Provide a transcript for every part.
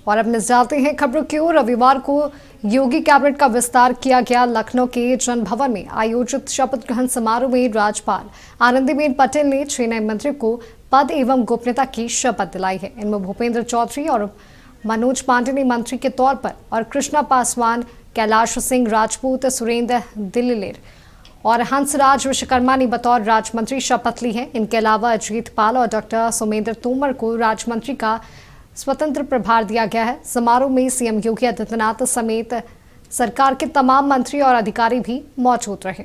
और अब जाते हैं खबरों की ओर। रविवार को योगी कैबिनेट का विस्तार किया गया। लखनऊ के जन भवन में आयोजित शपथ ग्रहण समारोह में राज्यपाल आनंदीबेन पटेल ने 6 नए मंत्रियों को पद एवं गोपनीयता की शपथ दिलाई है। इनमें भूपेंद्र चौधरी और मनोज पांडे ने मंत्री के तौर पर और कृष्णा पासवान, कैलाश सिंह राजपूत, सुरेंद्र दिल्लीर और हंसराज विश्वकर्मा ने बतौर राज्य मंत्री शपथ ली है। इनके अलावा अजीत पाल और डॉक्टर सोमेंद्र तोमर को राज्य मंत्री का स्वतंत्र प्रभार दिया गया है। समारोह में सीएम योगी आदित्यनाथ समेत सरकार के तमाम मंत्री और अधिकारी भी मौजूद रहे।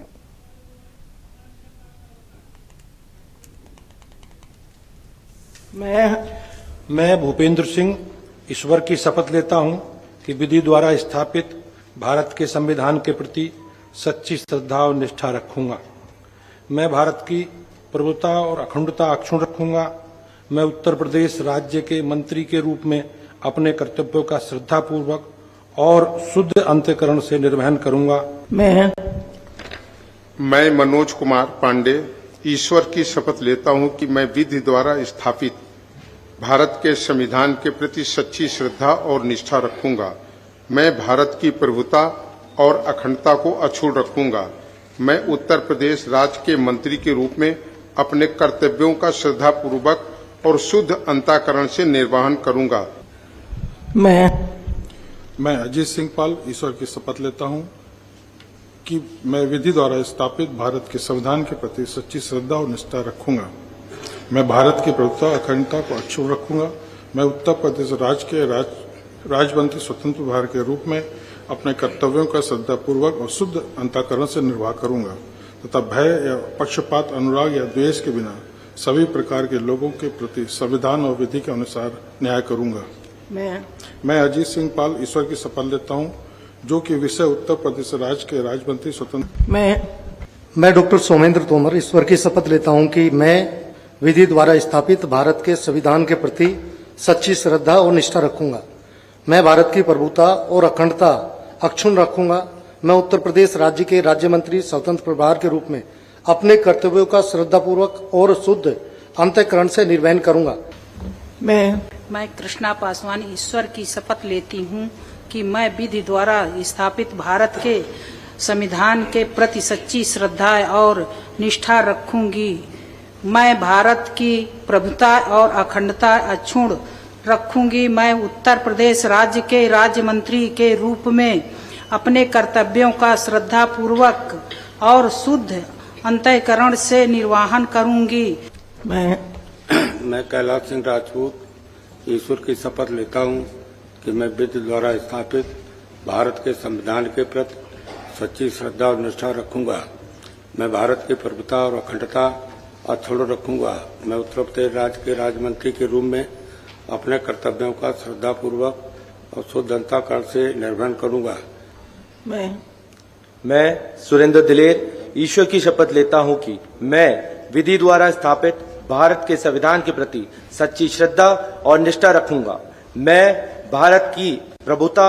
मैं भूपेंद्र सिंह ईश्वर की शपथ लेता हूं कि विधि द्वारा स्थापित भारत के संविधान के प्रति सच्ची श्रद्धा और निष्ठा रखूंगा। मैं भारत की प्रभुता और अखंडता अक्षुण्ण रखूंगा। मैं उत्तर प्रदेश राज्य के मंत्री के रूप में अपने कर्तव्यों का श्रद्धापूर्वक और शुद्ध अंतःकरण से निर्वहन करूंगा। मैं मनोज कुमार पांडे ईश्वर की शपथ लेता हूं कि मैं विधि द्वारा स्थापित भारत के संविधान के प्रति सच्ची श्रद्धा और निष्ठा रखूंगा। मैं भारत की प्रभुता और अखंडता को अक्षुण्ण रखूंगा। मैं उत्तर प्रदेश राज्य के मंत्री के रूप में अपने कर्तव्यों का श्रद्धापूर्वक और शुद्ध अंतःकरण से निर्वहन करूंगा। मैं अजीत सिंह पाल ईश्वर की शपथ लेता हूं कि मैं विधि द्वारा स्थापित भारत के संविधान के प्रति सच्ची श्रद्धा और निष्ठा रखूंगा। मैं भारत की प्रभुता अखंडता को अक्षुण्ण रखूंगा। मैं उत्तर प्रदेश राज्य के राज्य मंत्री स्वतंत्र प्रभार के रूप में अपने कर्तव्यों का श्रद्धापूर्वक और शुद्ध अंतःकरण से निर्वाह करूंगा तथा भय या पक्षपात, अनुराग या द्वेष के बिना सभी प्रकार के लोगों के प्रति संविधान और विधि के अनुसार न्याय करूंगा। मैं अजीत सिंह पाल ईश्वर की शपथ लेता हूं, जो कि विषय उत्तर प्रदेश राज्य के राज्य मंत्री स्वतंत्र। मैं डॉक्टर सोमेंद्र तोमर ईश्वर की शपथ लेता हूं कि मैं विधि द्वारा स्थापित भारत के संविधान के प्रति सच्ची श्रद्धा और निष्ठा रखूंगा। मैं भारत की प्रभुता और अखंडता अक्षुण्ण रखूंगा। मैं उत्तर प्रदेश राज्य के राज्य मंत्री स्वतंत्र प्रभार के रूप में अपने कर्तव्यों का श्रद्धापूर्वक और शुद्ध अंतःकरण से निर्वहन करूंगा। मैं कृष्णा पासवान ईश्वर की शपथ लेती हूं कि मैं विधि द्वारा स्थापित भारत के संविधान के प्रति सच्ची श्रद्धा और निष्ठा रखूंगी। मैं भारत की प्रभुता और अखंडता अक्षुण्ण रखूंगी। मैं उत्तर प्रदेश राज्य के राज्य मंत्री के रूप में अपने कर्तव्यों का श्रद्धापूर्वक और शुद्ध अंतःकरण से निर्वहन करूंगी। मैं कैलाश सिंह राजपूत ईश्वर की शपथ लेता हूं कि मैं विधि द्वारा स्थापित भारत के संविधान के प्रति सच्ची श्रद्धा और निष्ठा रखूंगा। मैं भारत की प्रभुता और अखंडता अक्षुण्ण रखूंगा। मैं उत्तर प्रदेश राज्य के राज्य मंत्री के रूप में अपने कर्तव्यों का श्रद्धापूर्वक और शुद्ध अंतःकरण से निर्वहन करूंगा। मैं सुरेंद्र दिल्लीर ईश्वर की शपथ लेता हूं कि मैं विधि द्वारा स्थापित भारत के संविधान के प्रति सच्ची श्रद्धा और निष्ठा रखूंगा। मैं भारत की प्रभुता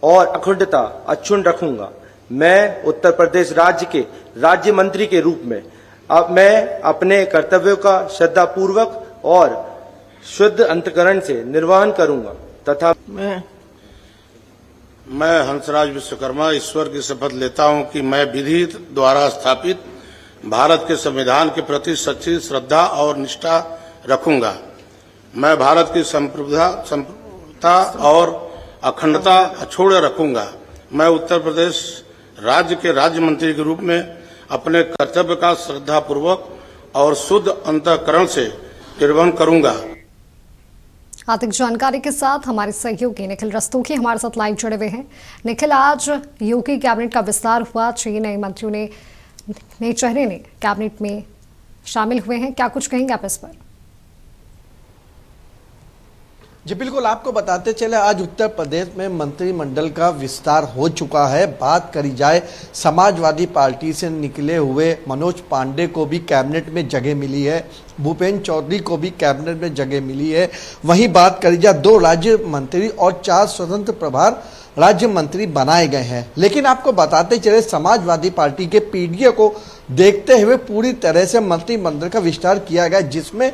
और अखंडता अक्षुण्ण रखूंगा। मैं उत्तर प्रदेश राज्य के राज्य मंत्री के रूप में मैं अपने कर्तव्यों का श्रद्धापूर्वक और शुद्ध अंतःकरण से निर्वहन करूंगा तथा मैं हंसराज विश्वकर्मा ईश्वर की शपथ लेता हूं कि मैं विधि द्वारा स्थापित भारत के संविधान के प्रति सच्ची श्रद्धा और निष्ठा रखूंगा। मैं भारत की संप्रभुता और अखंडता अक्षुण्ण रखूंगा। मैं उत्तर प्रदेश राज्य के राज्य मंत्री के रूप में अपने कर्तव्य का श्रद्धापूर्वक और शुद्ध अंतःकरण से निर्वहन करूंगा। अधिक जानकारी के साथ हमारे सहयोगी निखिल रस्तोगी हमारे साथ लाइव जुड़े हुए हैं। निखिल, आज योगी कैबिनेट का विस्तार हुआ, 6 नए मंत्रियों नए चेहरे ने कैबिनेट में शामिल हुए हैं। क्या कुछ कहेंगे आप इस पर? जी बिल्कुल, आपको बताते चले आज उत्तर प्रदेश में मंत्रिमंडल का विस्तार हो चुका है। बात करी जाए समाजवादी पार्टी से निकले हुए मनोज पांडे को भी कैबिनेट में जगह मिली है, भूपेंद्र चौधरी को भी कैबिनेट में जगह मिली है। वहीं बात करी जाए 2 राज्य मंत्री और 4 स्वतंत्र प्रभार राज्य मंत्री बनाए गए हैं। लेकिन आपको बताते चले समाजवादी पार्टी के पीडीए को देखते हुए पूरी तरह से मंत्रिमंडल का विस्तार किया गया, जिसमें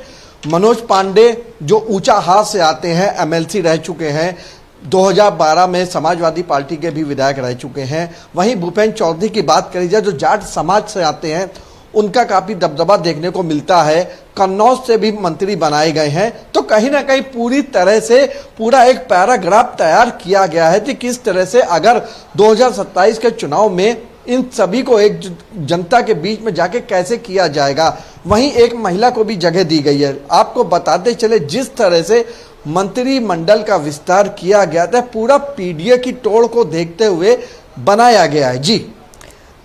मनोज पांडे जो ऊंचा हाथ से आते हैं, एमएलसी रह चुके हैं, 2012 में समाजवादी पार्टी के भी विधायक रह चुके हैं। वहीं भूपेंद्र चौधरी की बात करी जाए जो जाट समाज से आते हैं, उनका काफी दबदबा देखने को मिलता है। कन्नौज से भी मंत्री बनाए गए हैं। तो कहीं ना कहीं पूरी तरह से पूरा एक पैराग्राफ तैयार किया गया है कि किस तरह से अगर 2027 के चुनाव में इन सभी को एक जनता के बीच में जाके कैसे किया जाएगा। वहीं एक महिला को भी जगह दी गई है। आपको बताते चले जिस तरह से मंत्रिमंडल का विस्तार किया गया था, पूरा पीडीए की तोड़ को देखते हुए बनाया गया है। जी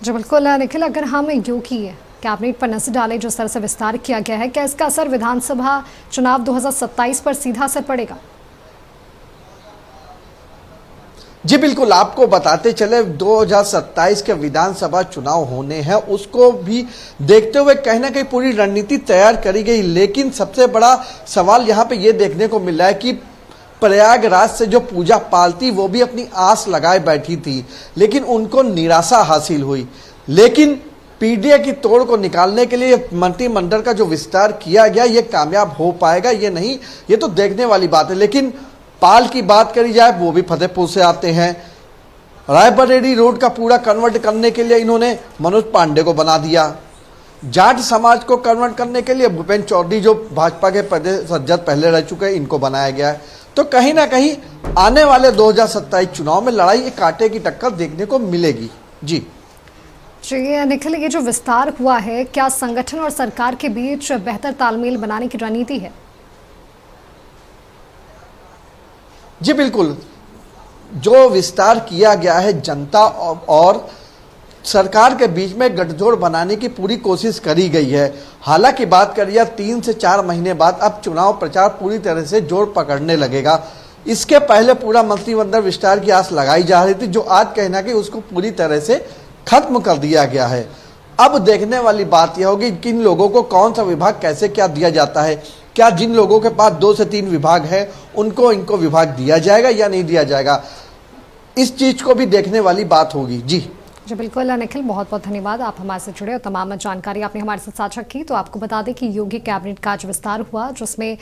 बिल्कुल निखिल, अगर हम योगी कैबिनेट पर नजर डालें, जिस तरह से विस्तार किया गया है, क्या इसका असर विधानसभा चुनाव 2027 पर सीधा असर पड़ेगा? जी बिल्कुल, आपको बताते चले 2027 के विधानसभा चुनाव होने हैं, उसको भी देखते हुए कहीं ना कहीं पूरी रणनीति तैयार करी गई। लेकिन सबसे बड़ा सवाल यहाँ पे ये देखने को मिला है कि प्रयागराज से जो पूजा पाल थी वो भी अपनी आस लगाए बैठी थी, लेकिन उनको निराशा हासिल हुई। लेकिन पीडीए की तोड़ को निकालने के लिए मंत्रिमंडल का जो विस्तार किया गया ये कामयाब हो पाएगा ये नहीं, ये तो देखने वाली बात है। लेकिन पाल की बात करी जाए वो भी फतेहपुर से आते हैं। रायबरेली रोड का पूरा कन्वर्ट करने के लिए इन्होंने मनोज पांडे को बना दिया। जाट समाज को कन्वर्ट करने के लिए भूपेंद्र चौधरी जो भाजपा के प्रदेश अध्यक्ष पहले रह चुके हैं, इनको बनाया गया है। तो कहीं ना कहीं आने वाले 2027 चुनाव में लड़ाई कांटे की टक्कर देखने को मिलेगी। जी निखिल, ये जो विस्तार हुआ है, क्या संगठन और सरकार के बीच बेहतर तालमेल बनाने की रणनीति है? जी बिल्कुल, जो विस्तार किया गया है जनता और सरकार के बीच में गठजोड़ बनाने की पूरी कोशिश करी गई है। हालांकि बात करिए 3 से 4 महीने बाद अब चुनाव प्रचार पूरी तरह से जोर पकड़ने लगेगा। इसके पहले पूरा मंत्रिमंडल विस्तार की आस लगाई जा रही थी, जो आज कहना कि उसको पूरी तरह से खत्म कर दिया गया है। अब देखने वाली बात यह होगी किन लोगों को कौन सा विभाग कैसे क्या दिया जाता है। क्या जिन लोगों के पास 2 से 3 विभाग है उनको इनको विभाग दिया जाएगा या नहीं दिया जाएगा, इस चीज को भी देखने वाली बात होगी। जी बिल्कुल निखिल, बहुत बहुत धन्यवाद, आप हमारे से जुड़े और तमाम जानकारी आपने हमारे साथ साझा की। तो आपको बता दें कि योगी कैबिनेट का आज विस्तार हुआ, जिसमें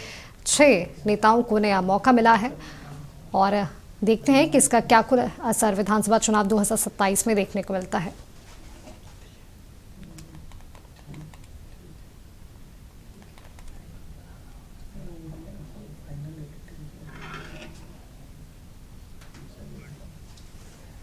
6 नेताओं को नया मौका मिला है और देखते हैं कि इसका क्या कुल असर विधानसभा चुनाव 2027 में देखने को मिलता है।